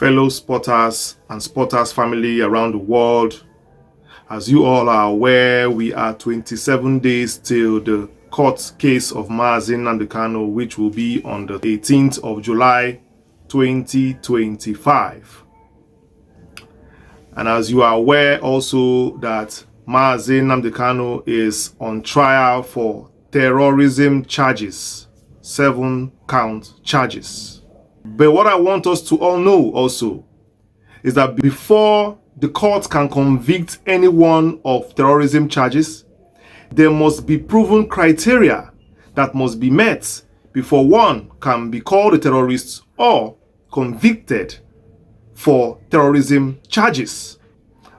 Fellow spotters and spotters family around the world, as you all are aware, we are 27 days till the court case of Nnamdi Kanu, which will be on the 18th of July 2025. And as you are aware also that Nnamdi Kanu is on trial for terrorism charges, 7-count charges. But what I want us to all know also is that before the court can convict anyone of terrorism charges, there must be proven criteria that must be met before one can be called a terrorist or convicted for terrorism charges.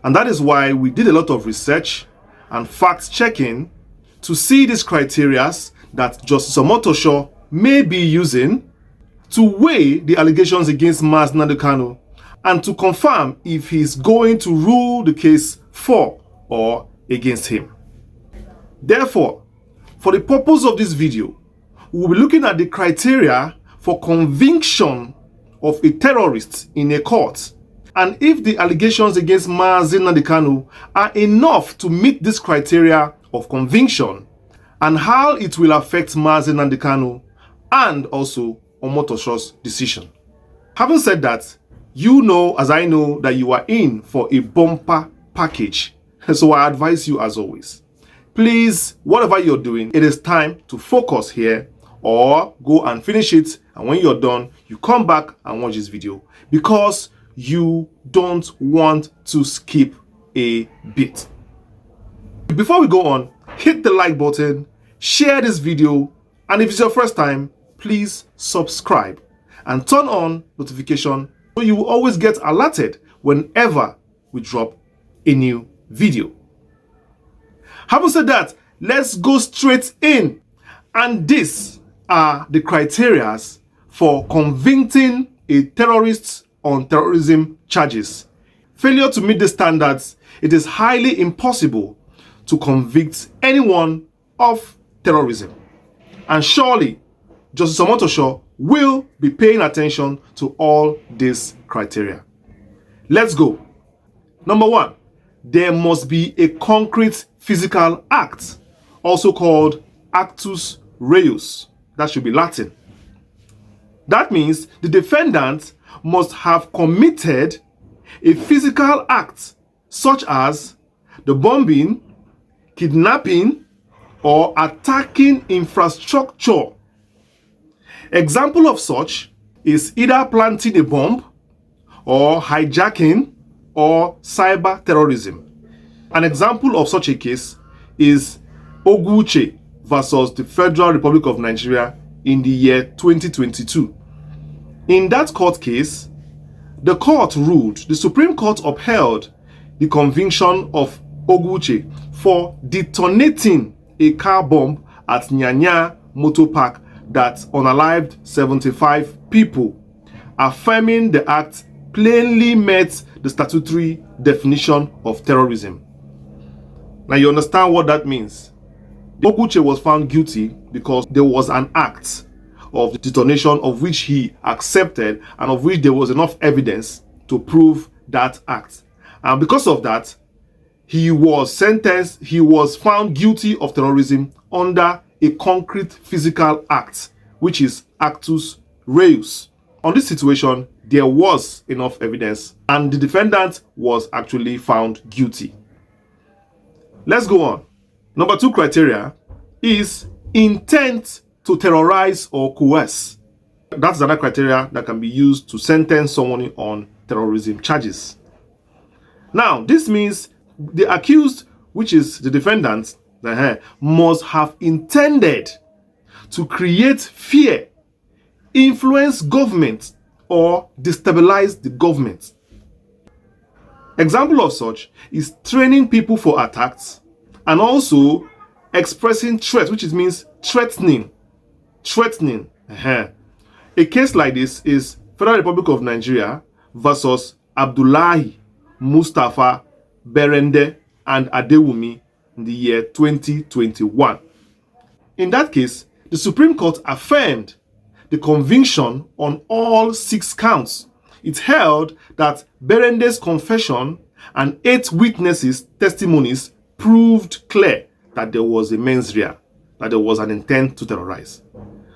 And that is why we did a lot of research and fact-checking to see these criteria that Justice Omotosho may be using to weigh the allegations against Nnamdi Kanu and to confirm if he's going to rule the case for or against him. Therefore, for the purpose of this video, we'll be looking at the criteria for conviction of a terrorist in a court, and if the allegations against Nnamdi Kanu are enough to meet this criteria of conviction, and how it will affect Nnamdi Kanu and also Omotosho's decision. Having said that, you know as I know that you are in for a bumper package. So I advise you as always, please, whatever you're doing, it is time to focus here or go and finish it. And when you're done, you come back and watch this video because you don't want to skip a bit. Before we go on, hit the like button, share this video, and if it's your first time, please subscribe and turn on notification so you will always get alerted whenever we drop a new video. Having said that, let's go straight in. And these are the criteria for convicting a terrorist on terrorism charges. Failure to meet the standards, it is highly impossible to convict anyone of terrorism. And surely, Justice Omotosho will be paying attention to all these criteria. Let's go. Number 1, there must be a concrete physical act, also called actus reus. That should be Latin. That means the defendant must have committed a physical act such as the bombing, kidnapping, or attacking infrastructure. Example of such is either planting a bomb or hijacking or cyber terrorism. An example of such a case is Oguche versus the Federal Republic of Nigeria in the year 2022. In that court case, the Supreme Court upheld the conviction of Oguche for detonating a car bomb at Nyanya Motor Park that unalived 75 people, affirming the act plainly met the statutory definition of terrorism. Now you understand what that means. Oguche was found guilty because there was an act of detonation of which he accepted and of which there was enough evidence to prove that act. And because of that, he was found guilty of terrorism under a concrete physical act, which is actus reus. On this situation, there was enough evidence and the defendant was actually found guilty. Let's go on. Number 2 criteria is intent to terrorize or coerce. That's another criteria that can be used to sentence someone on terrorism charges. Now, this means the accused, which is the defendant, must have intended to create fear, influence government, or destabilize the government. Example of such is training people for attacks and also expressing threat, which means threatening. A case like this is Federal Republic of Nigeria versus Abdullahi, Mustafa, Berende, and Adewumi in the year 2021. In that case, the Supreme Court affirmed the conviction on all 6 counts it held that Berende's confession and 8 witnesses' testimonies proved clear that there was a mens rea, that there was an intent to terrorize.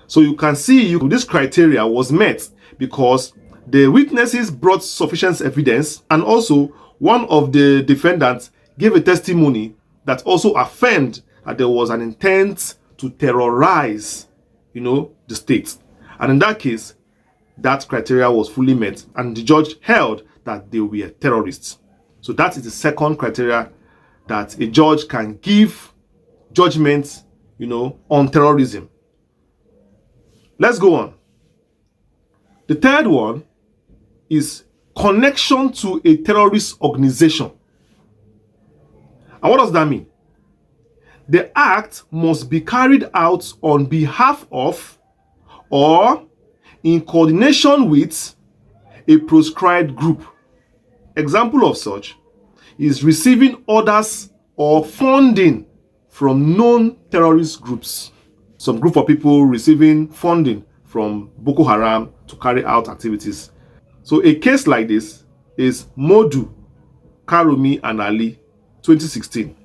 So you can see this criteria was met because the witnesses brought sufficient evidence, and also one of the defendants gave a testimony that also affirmed that there was an intent to terrorize, the state. And in that case, that criteria was fully met, and the judge held that they were terrorists. So that is the second criteria that a judge can give judgment, on terrorism. Let's go on. The third one is connection to a terrorist organization. And what does that mean? The act must be carried out on behalf of or in coordination with a proscribed group. Example of such is receiving orders or funding from known terrorist groups. Some group of people receiving funding from Boko Haram to carry out activities. So a case like this is Modu, Karumi, and Ali, 2016.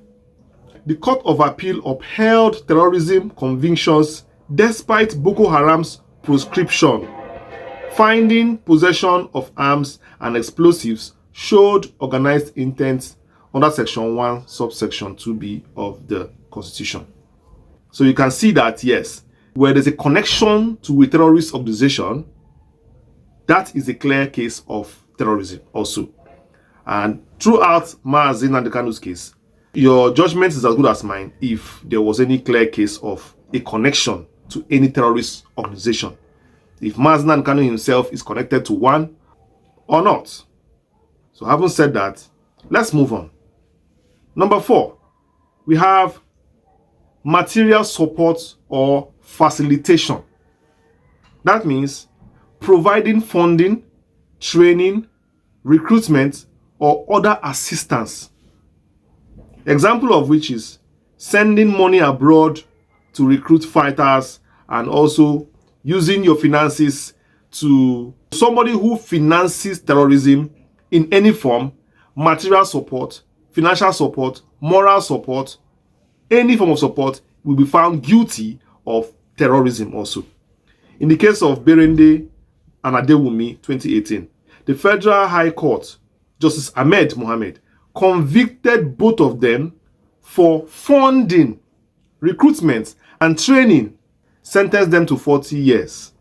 The Court of Appeal upheld terrorism convictions despite Boko Haram's proscription, finding possession of arms and explosives showed organized intent under Section 1, subsection 2b of the Constitution. So you can see that, yes, where there's a connection to a terrorist organization, that is a clear case of terrorism also. And throughout Nnamdi Kanu's case, your judgment is as good as mine if there was any clear case of a connection to any terrorist organization. If Nnamdi Kanu himself is connected to one or not. So having said that, let's move on. Number 4, we have material support or facilitation. That means providing funding, training, recruitment, or other assistance. Example of which is sending money abroad to recruit fighters, and also using your finances to somebody who finances terrorism in any form, material support, financial support, moral support, any form of support will be found guilty of terrorism also. In the case of Berende and Adewumi, 2018, the Federal High Court, Justice Ahmed Mohammed, convicted both of them for funding, recruitment, and training, sentenced them to 40 years.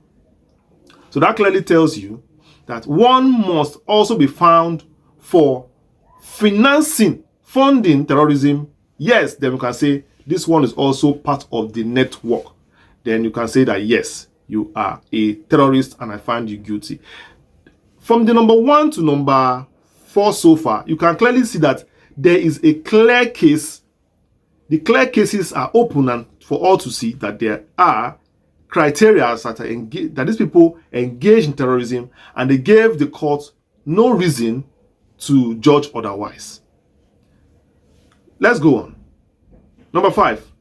So that clearly tells you that one must also be found for financing, funding terrorism. Yes, then you can say this one is also part of the network. Then you can say that yes, you are a terrorist and I find you guilty. From the number 1 to number 4 so far, you can clearly see that there is a clear case. The clear cases are open and for all to see that there are criteria that these people engage in terrorism, and they gave the court no reason to judge otherwise. Let's go on. Number 5,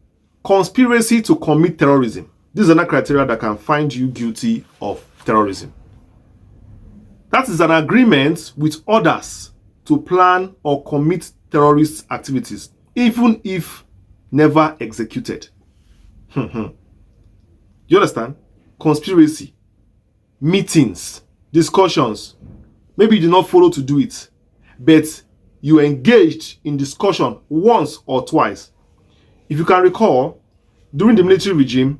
conspiracy to commit terrorism. This is another criteria that can find you guilty of terrorism. That is an agreement with others to plan or commit terrorist activities, even if never executed. You understand? Conspiracy, meetings, discussions. Maybe you did not follow to do it, but you engaged in discussion once or twice. If you can recall, during the military regime,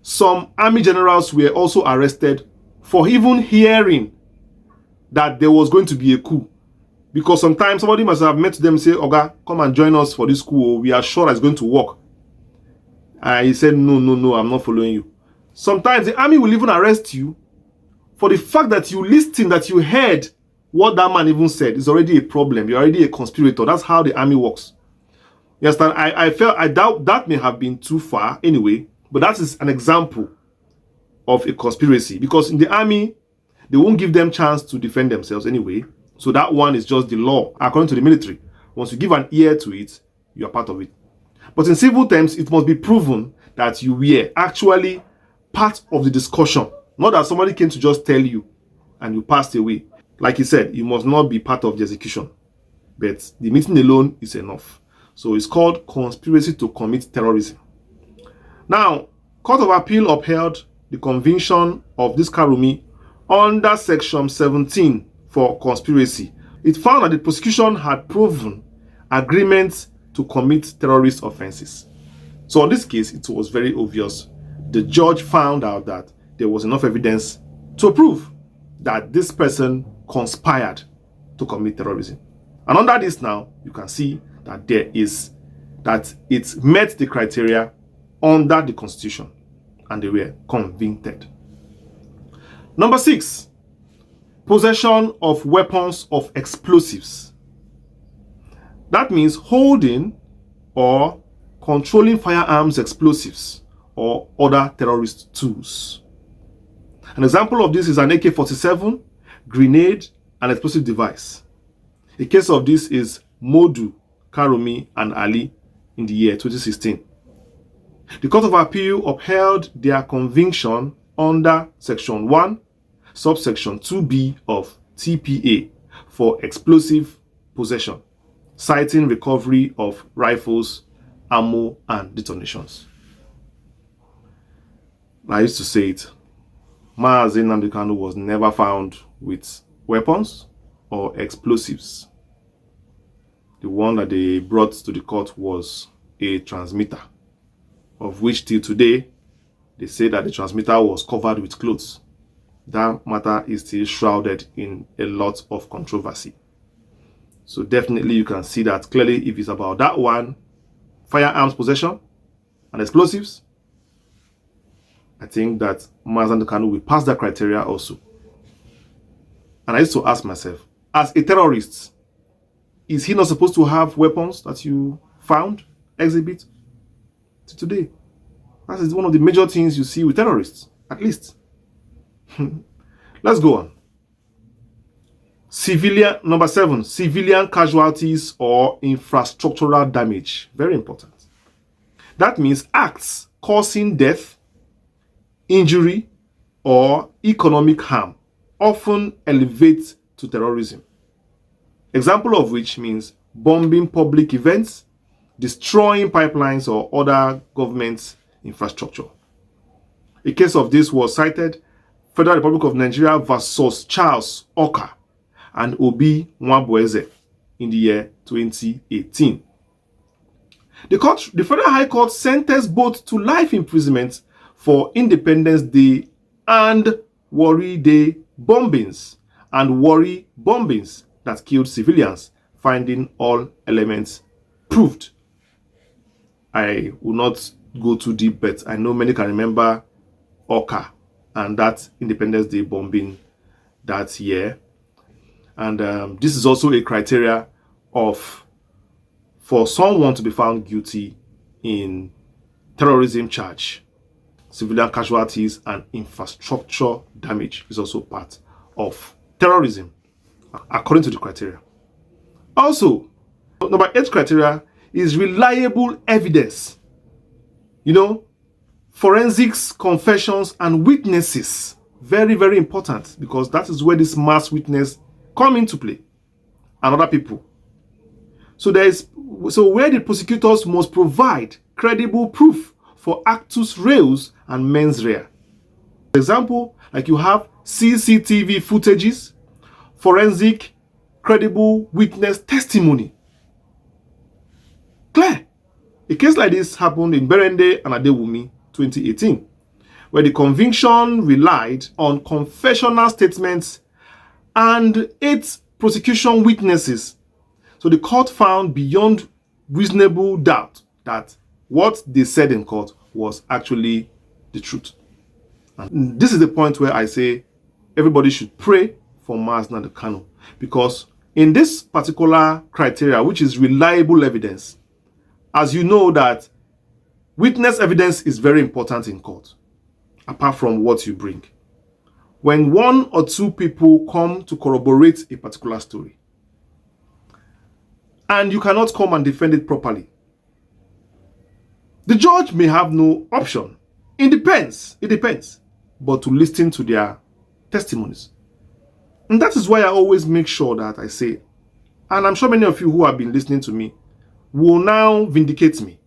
some army generals were also arrested for even hearing that there was going to be a coup. Because sometimes somebody must have met them and say, Oga, come and join us for this coup. We are sure that it's going to work. And he said, no, I'm not following you. Sometimes the army will even arrest you for the fact that you listened, that you heard what that man even said. Is already a problem. You're already a conspirator. That's how the army works. You understand? I doubt that may have been too far anyway, but that is an example of a conspiracy. Because in the army, they won't give them chance to defend themselves anyway. So that one is just the law, according to the military. Once you give an ear to it, you are part of it. But in civil terms, it must be proven that you were actually part of the discussion. Not that somebody came to just tell you and you passed away. Like he said, you must not be part of the execution, but the meeting alone is enough. So it's called conspiracy to commit terrorism. Now, Court of Appeal upheld the conviction of this Karumi under Section 17 for conspiracy. It found that the prosecution had proven agreement to commit terrorist offenses. So in this case, it was very obvious. The judge found out that there was enough evidence to prove that this person conspired to commit terrorism. And under this now, you can see that it met the criteria under the Constitution and they were convicted. Number 6, possession of weapons of explosives. That means holding or controlling firearms, explosives, or other terrorist tools. An example of this is an AK-47, grenade, and explosive device. A case of this is Modu, Karumi, and Ali in the year 2016. The Court of Appeal upheld their conviction under Section 1, subsection 2B of TPA for explosive possession, citing recovery of rifles, ammo, and detonations. I used to say it, Nnamdi Kanu was never found with weapons or explosives. The one that they brought to the court was a transmitter, of which till today, they say that the transmitter was covered with clothes. That matter is still shrouded in a lot of controversy. So definitely you can see that clearly if it's about that one, firearms possession and explosives, I think that Nnamdi Kanu will pass that criteria also. And I used to ask myself, as a terrorist, is he not supposed to have weapons that you found, exhibit to today? That is one of the major things you see with terrorists, at least. Let's go on. Number 7, civilian casualties or infrastructural damage. Very important. That means acts causing death, injury, or economic harm often elevate to terrorism. Example of which means bombing public events, destroying pipelines or other government infrastructure. A case of this was cited Federal Republic of Nigeria versus Charles Oka and Obi Nwabueze in the year 2018. The Federal High Court sentenced both to life imprisonment for Independence Day and Warri Day bombings and Warri bombings that killed civilians, finding all elements proved. I will not go too deep, but I know many can remember Oka and that Independence Day bombing that year. And this is also a criteria for someone to be found guilty in terrorism charge. Civilian casualties and infrastructure damage is also part of terrorism, according to the criteria. Also, number 8 criteria is reliable evidence. Forensics, confessions, and witnesses. Very, very important, because that is where this mass witness come into play, and other people. So where the prosecutors must provide credible proof for actus reus and mens rea. For example, like you have CCTV footages, forensic, credible witness testimony. Clear. A case like this happened in Berende and Adewumi 2018, where the conviction relied on confessional statements and 8 prosecution witnesses. So the court found beyond reasonable doubt that what they said in court was actually the truth. And this is the point where I say everybody should pray for Nnamdi Kanu, because in this particular criteria, which is reliable evidence, as you know that witness evidence is very important in court, apart from what you bring. When 1 or 2 people come to corroborate a particular story, and you cannot come and defend it properly, the judge may have no option. It depends, but to listen to their testimonies. And that is why I always make sure that I say, and I'm sure many of you who have been listening to me will now vindicate me.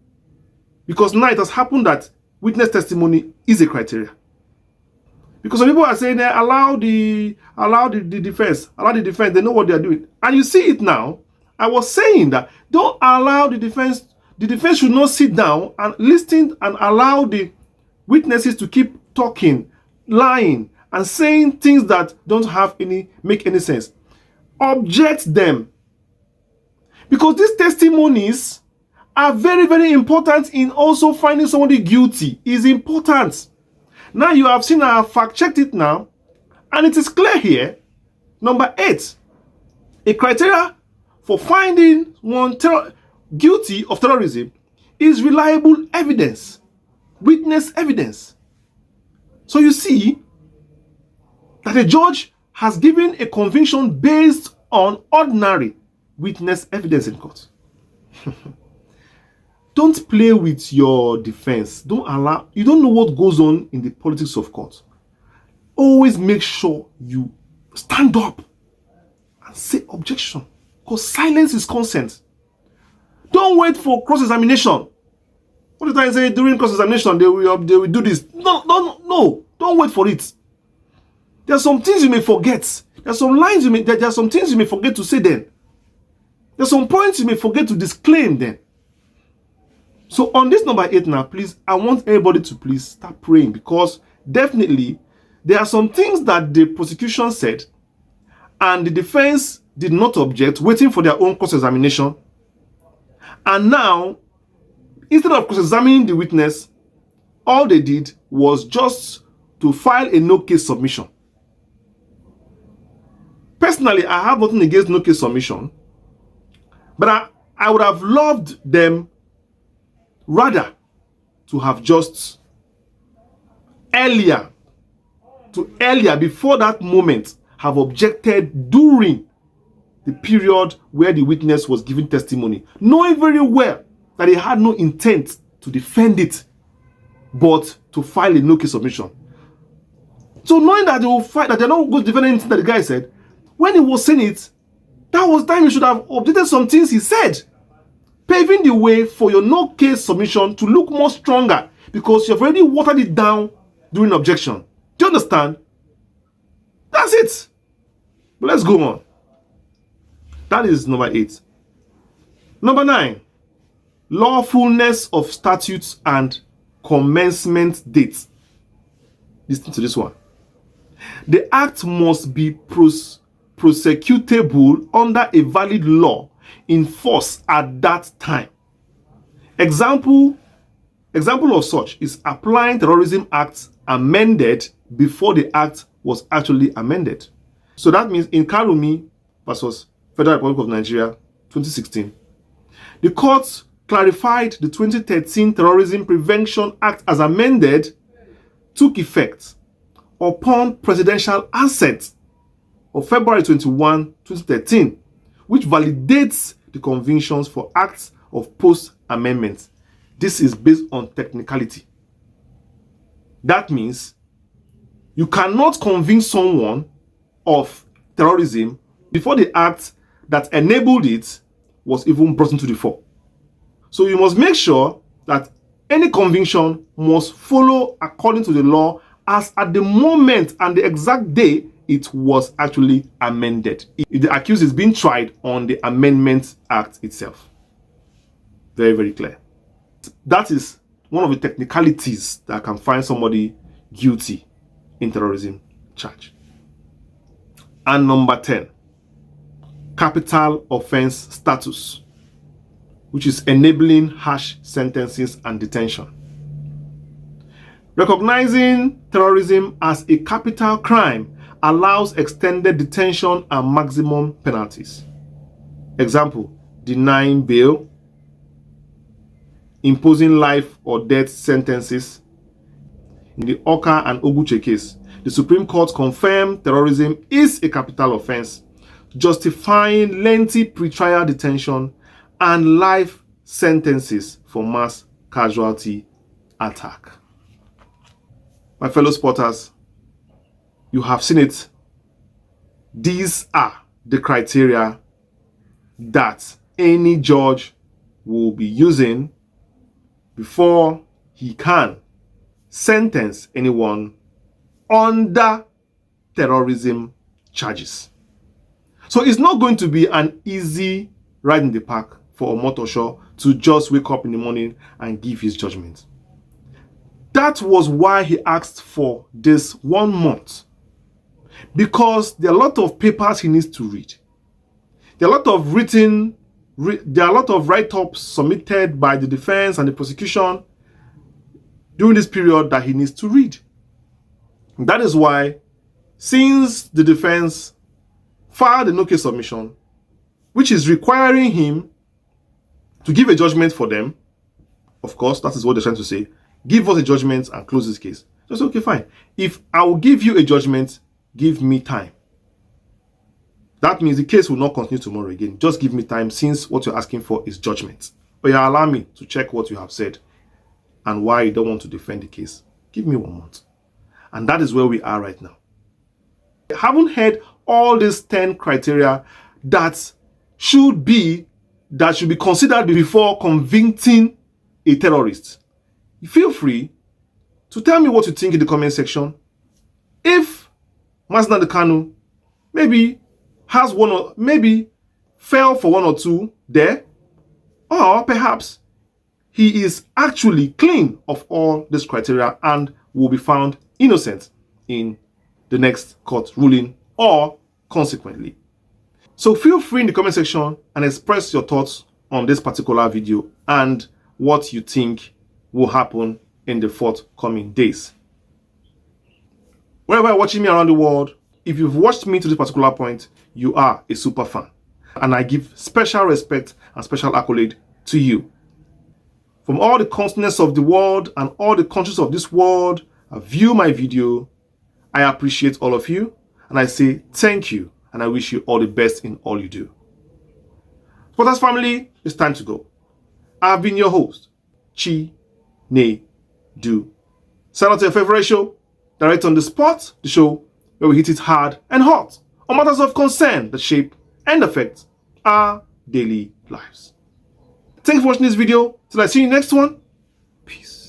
Because now it has happened that witness testimony is a criteria. Because some people are saying, allow the defense, they know what they are doing. And you see it now. I was saying that don't allow the defense should not sit down and listen and allow the witnesses to keep talking, lying, and saying things that don't make any sense. Object them. Because these testimonies are very, very important in also finding somebody guilty. Is important. Now you have seen, I have fact-checked it now, and it is clear here. Number 8, a criteria for finding one guilty of terrorism is reliable evidence, witness evidence. So you see that a judge has given a conviction based on ordinary witness evidence in court. Don't play with your defense. You don't know what goes on in the politics of court. Always make sure you stand up and say objection, because silence is consent. Don't wait for cross-examination. What did I say? During cross-examination, they will do this. No. Don't wait for it. There are some things you may forget. There are some things you may forget to say then. There are some points you may forget to disclaim then. So on this number 8 now, please, I want everybody to please start praying, because definitely there are some things that the prosecution said and the defense did not object, waiting for their own cross-examination. And now, instead of cross-examining the witness, all they did was just to file a no-case submission. Personally, I have nothing against no-case submission, but I would have loved them rather to have just earlier, before that moment, have objected during the period where the witness was giving testimony, knowing very well that he had no intent to defend it, but to file a no-case submission. So knowing that they will fight, that they're not going to defend anything that the guy said, when he was saying it, that was time he should have updated some things he said, paving the way for your no-case submission to look more stronger, because you've already watered it down during objection. Do you understand? That's it. But let's go on. That is number 8. Number 9, lawfulness of statutes and commencement dates. Listen to this one. The act must be prosecutable under a valid law in force at that time. Example of such is applying Terrorism Act amended before the act was actually amended. So that means in Karumi versus Federal Republic of Nigeria 2016, the court clarified the 2013 Terrorism Prevention Act as amended took effect upon presidential assent of February 21, 2013, which validates the convictions for acts of post-amendment. This is based on technicality. That means you cannot convict someone of terrorism before the act that enabled it was even brought into the fore. So you must make sure that any conviction must follow according to the law as at the moment and the exact day it was actually amended. If the accused is being tried on the Amendment Act itself. Very, very clear. That is one of the technicalities that can find somebody guilty in terrorism charge. And number 10, capital offense status, which is enabling harsh sentences and detention. Recognizing terrorism as a capital crime allows extended detention and maximum penalties. Example, denying bail, imposing life or death sentences. In the Oka and Oguche case, the Supreme Court confirmed terrorism is a capital offense, justifying lengthy pretrial detention and life sentences for mass casualty attack. My fellow supporters, you have seen it These are the criteria that any judge will be using before he can sentence anyone under terrorism charges. So it's not going to be an easy ride in the park for Omotosho to just wake up in the morning and give his judgment. That was why he asked for this 1 month, because there are a lot of papers he needs to read. There are a lot of write-ups submitted by the defense and the prosecution during this period that he needs to read. That is why, since the defense filed a no-case submission, which is requiring him to give a judgment for them, of course, that is what they're trying to say, give us a judgment and close this case. Just okay, fine. If I will give you a judgment, give me time. That means the case will not continue tomorrow again. Just give me time, since what you're asking for is judgment. But you allow me to check what you have said and why you don't want to defend the case. Give me 1 month. And that is where we are right now. I haven't heard all these 10 criteria that should be considered before convicting a terrorist. Feel free to tell me what you think in the comment section. If Nnamdi Kanu maybe has one, or maybe fell for 1 or 2 there, or perhaps he is actually clean of all these criteria and will be found innocent in the next court ruling, or consequently. So feel free in the comment section and express your thoughts on this particular video and what you think will happen in the forthcoming days. Wherever you're watching me around the world, if you've watched me to this particular point, you are a super fan. And I give special respect and special accolade to you. From all the continents of the world and all the countries of this world view my video, I appreciate all of you, and I say thank you, and I wish you all the best in all you do. Spotters family, it's time to go. I've been your host, Chi Ne Do. Sign out to your favorite show, Direct on the Spot, the show where we hit it hard and hot on matters of concern that shape and affect our daily lives. Thanks for watching this video. Till I see you next one. Peace.